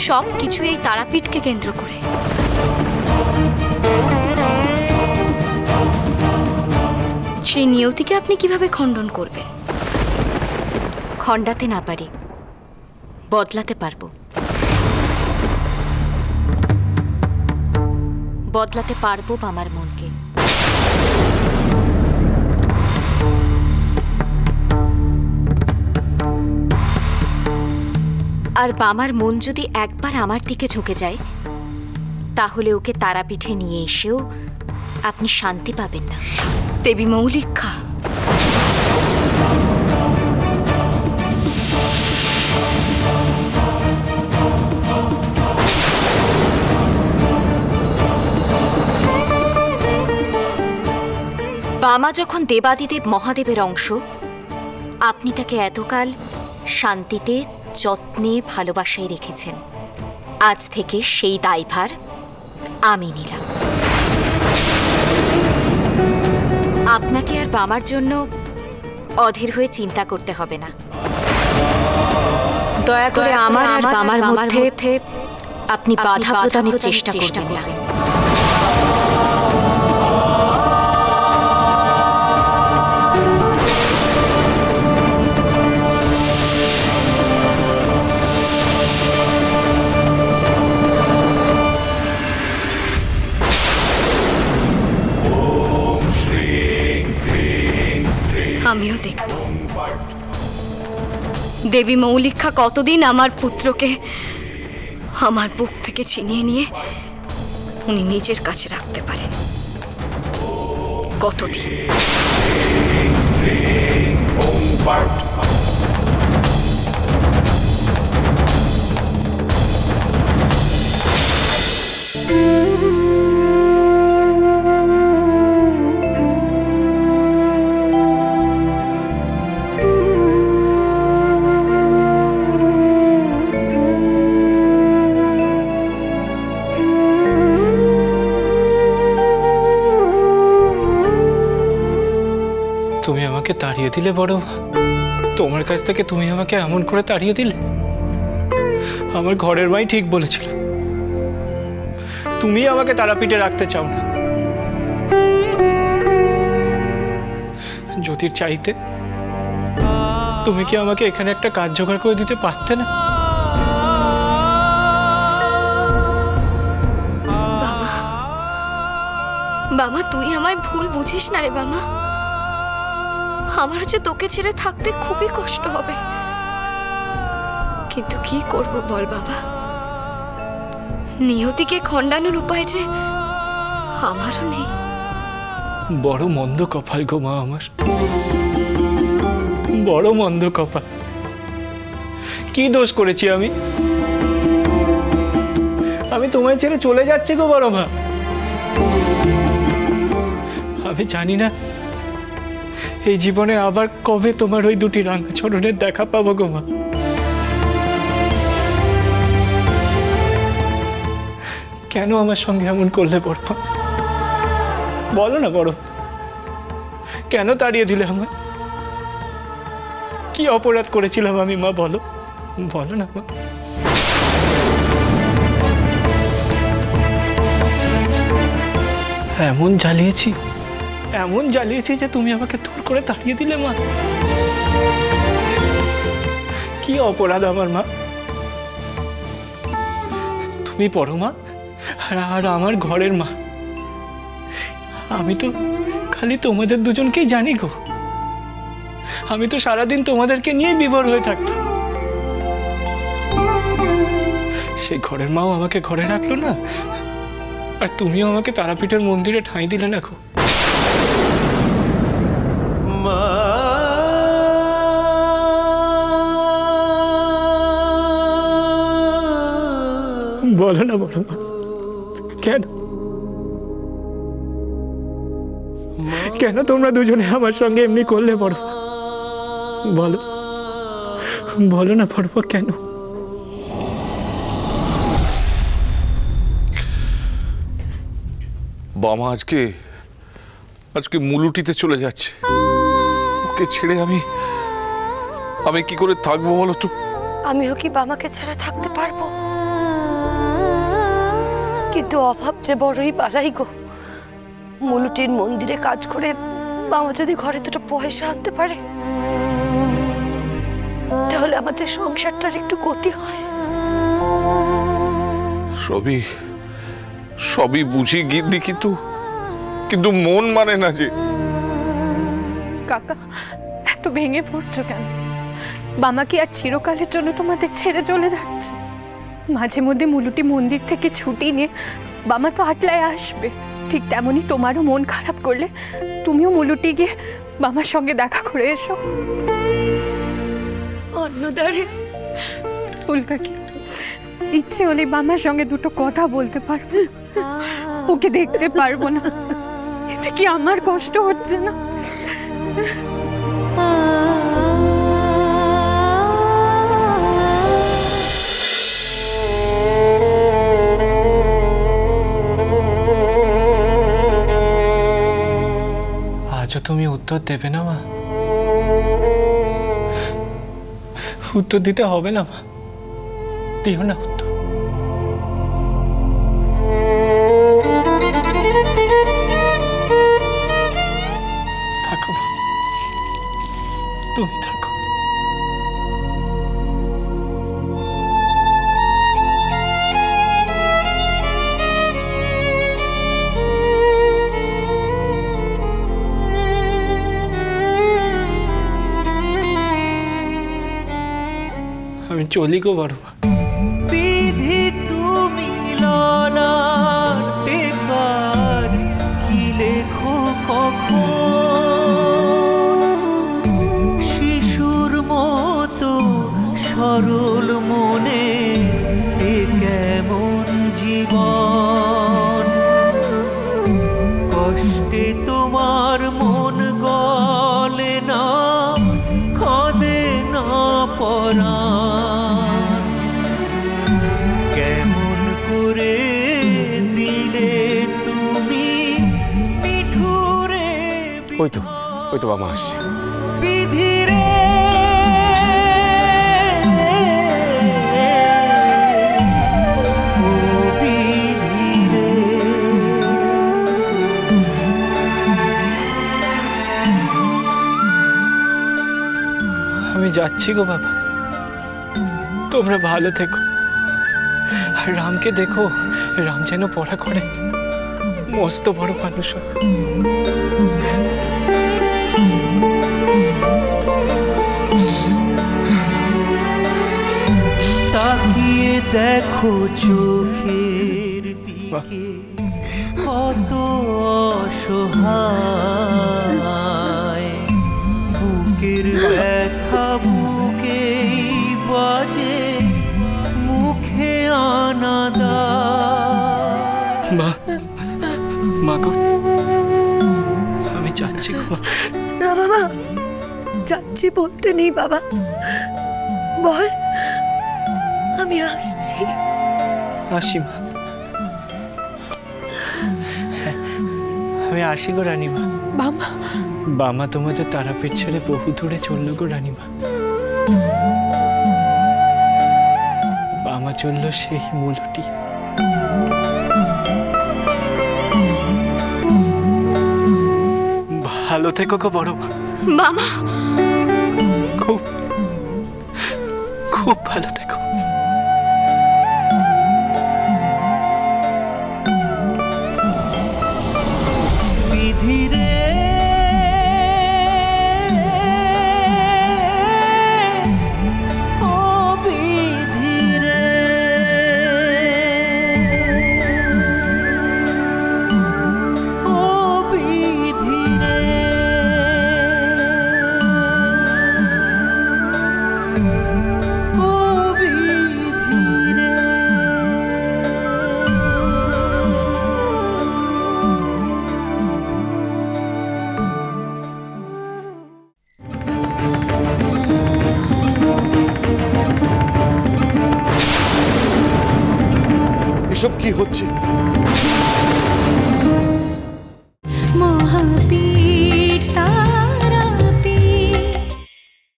সব কিছু এই তারাপীঠকে কেন্দ্র করে। সেই নিয়তিকে আপনি কিভাবে খণ্ডন করবেন? খণ্ডাতে না পারি, বদলাতে পারবো। বদলাতে পারবো আমার মনকে। আর বামার মন যদি একবার আমার দিকে ঝুঁকে যায়, তাহলে ওকে তারাপীঠে নিয়ে এসেও আপনি শান্তি পাবেন না। দেবী মৌলিকা, বামা যখন দেবাদিদেব মহাদেবের অংশ, আপনি তাকে এতকাল শান্তিতে, যত্নে, ভালোবাসায় রেখেছেন। আজ থেকে সেই দায়ভার আমি নিলাম। আপনাকে আর বামার জন্য অধীর হয়ে চিন্তা করতে হবে না। দয়া করে আমার আর বামার মধ্যে আপনি বাধা প্রদানের চেষ্টা করবেন না। আমিও দেখব দেবী মৌলিকা কতদিন আমার পুত্রকে আমার বুক থেকে ছিনিয়ে নিয়ে উনি নিজের কাছে রাখতে পারেন। কতদিন। তুমি আমাকে তাড়িয়ে দিলে বড় মা। তোমার কাছ থেকে তুমি আমাকে এমন করে তাড়িয়ে দিলে। আমার ঘরের মাই ঠিক বলেছিল, তুমি আমাকে তারাপীঠে রাখতে চাও না। জ্যোতির চাইতে তুমি কি আমাকে এখানে একটা কাজ জোগাড় করে দিতে পারতে না? বাবা, বাবা তুই আমায় ভুল বুঝিস না রে বাবা। আমার যে তোকে ছেড়ে থাকতে খুবই কষ্ট হবে, কিন্তু কি করব বল বাবা। নিয়তিকে খণ্ডানোর উপায় যে আমারও নেই। বড় মন্দ কপাল গো মা আমার, বড় মন্দ কপাল। কি দোষ করেছি আমি? আমি তোমায় ছেড়ে চলে যাচ্ছি গো বড় মা। আমি জানি না এই জীবনে আবার কবে তোমার ওই দুটি রাঙা চরণের দেখা পাবো গো মা। কেন আমার সঙ্গে এমন করলে বড় মা? বলো না বড়, কেন তাড়িয়ে দিলে আমায়? কি অপরাধ করেছিলাম আমি মা? বলো, বলো না মা। এমন জ্বালিয়েছি, এমন জ্বালিয়েছি যে তুমি আমাকে দূর করে তাড়িয়ে দিলে মা। কি অপরাধ আমার মা? তুমি বড় মা আর আমার ঘরের মা। আমি তো খালি তোমাদের দুজনকেই জানি গো। আমি তো সারাদিন তোমাদেরকে নিয়ে বিভোর হয়ে থাকতাম। সেই ঘরের মাও আমাকে ঘরে রাখলো না, আর তুমিও আমাকে তারাপীঠের মন্দিরে ঠাঁই দিলে না গো। বলো না বড় মা, কেন কেন তোমরা দুজনে আমার সঙ্গে এমনি করলে বড় মা? বলো, বলো না বড় মা, কেন? বামা আজকে মুলুটিতে চলে যাচ্ছে। ওকে ছেড়ে আমি কি করে থাকবো বলো তো? আমিও কি বামাকে ছেড়ে থাকতে পারবো? কিন্তু অভাব যে বড়ই বালাই গো। মুলুটির মন্দিরে কাজ করে বাবা যদি ঘরে দুটো পয়সা আনতে পারে, তাহলে আমাদের সংসারটার একটু গতি হয়। সবই সবই বুঝি গিন্নি, কিন্তু কিন্তু মন মানে না যে। কাকা, এত ভেঙে পড়ছো কেন? বাবা কি আর চিরকালের জন্য তোমাদের ছেড়ে চলে যাচ্ছে? মাঝে মধ্যে মুলুটি মন্দির থেকে ছুটি নিয়ে বাবা তো আটলায় আসবে। ঠিক তেমনই তোমারও মন খারাপ করলে তুমিও মুলুটি গিয়ে বাবার সঙ্গে দেখা করে এসো। অন্নদারে ফুলকাকি, ইচ্ছে হলে বাবার সঙ্গে দুটো কথা বলতে পারবো, ওকে দেখতে পারবো না, এতে কি আমার কষ্ট হচ্ছে না? আজও তুমি উত্তর দেবে না মা? উত্তর দিতে হবে না মা, দিও না উত্তর। থাকো মা, তুমি থাকো। আমি চলি গো বড় মা। বিধি তুমি ললার টেকার কি লেখো কখন, শিশুর মতো সরল মনে এ কেমন জীবন। কষ্টে তোমার মন গলে না, খদে না পরাণ। কেমন করে দিলে তুমি মিঠুরে ওই তো বাবা আসছে। বিধিরে ও বিধিরে। আমি যাচ্ছি গো বাবা, তোমরা ভালো থেকো। আর রামকে দেখো, রাম যেন পড়া করে, মস্ত বড় মানুষ হয়। তাকিয়ে দেখো চোখের দিকে, কত অসহায়। বুকের ব্যথা বুকেই বাজে, মুখে আনাদা। মা, মা গো, আমি যাচ্ছি গো। না বাবা, যাচ্ছি বলতে নেই বাবা, বল আমি আসছি। আসি মা, আমি আসি গো রানীমা। বাবা, বামা তোমাদের তারাপীঠ ছেড়ে বহু দূরে চলল গো রানীমা। বামা চলল সেই মুলুটি। ভালো থেকো গো বড় মা। বাবা, খুব খুব ভালো থেকো। বিধিরে ও বিধিরে। ও বিধিরে ও বিধিরে। এসব কি হচ্ছে?